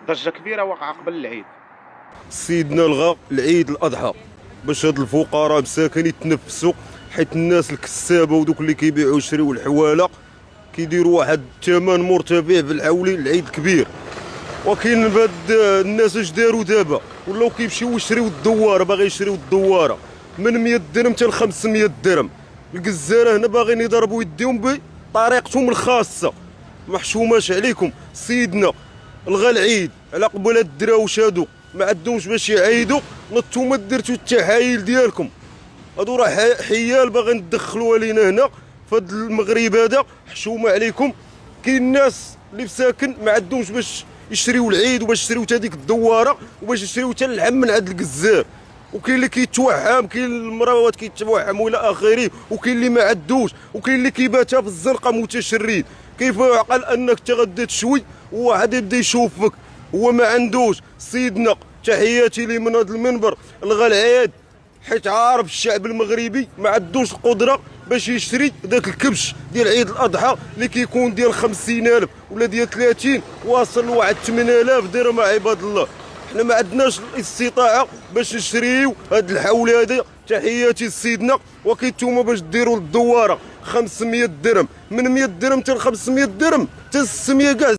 ضجه كبيره وقع قبل العيد. سيدنا لغى العيد الاضحى باش هاد الفقراء مساكن يتنفسوا، حيت الناس الكسابه ودوك اللي كيبيعوا يشريوا الحواله كيديروا واحد الثمن مرتفع في الحولي العيد الكبير. وكاين بهاد الناس اش داروا دابا، ولاو كيمشيو يشريو الدواره، باغي يشريو الدواره من 100 درهم حتى ل 500 درهم. الجزاره هنا باغيين يضربوا يديهم بطريقتهم الخاصه. محشوماش عليكم سيدنا الغى العيد على قبل هاد الدراوش هادو ما عندهمش باش يعيدوا، نتوما درتو التحايل ديالكم. هادو راه حيال باغي ندخلوها لينا هنا فهاد المغرب هذا. حشومه عليكم. كاين ناس اللي مساكن ما عندهمش باش يشريو العيد وباش يشريو حتى ديك الدواره وباش يشريو حتى اللحم من عند الجزار. وكاين اللي كيتوهم، كاين المراوات كيتوهم والى اخره، وكاين اللي ما عندوش، وكاين اللي كيباتها في الزنقه متشرد. كيف يعقل انك تغدى تشوي وواحد يبدا يشوفك هو ما عندوش؟ سيدنا تحياتي لي من هذا المنبر الغى العيد، حيت عارف الشعب المغربي ما عندوش القدره باش يشري ذاك الكبش ديال عيد الاضحى اللي كيكون ديال 50,000 ولا ديال 30 واصل لواحد 8,000 درهم. عباد الله حنا ما عندناش الاستطاعه باش نشريو هاد الحول هذا. تحياتي لسيدنا. وكاين نتوما باش ديروا الدواره 500 درهم، من 100 درهم حتى ل 500 درهم حتى 600 كاع.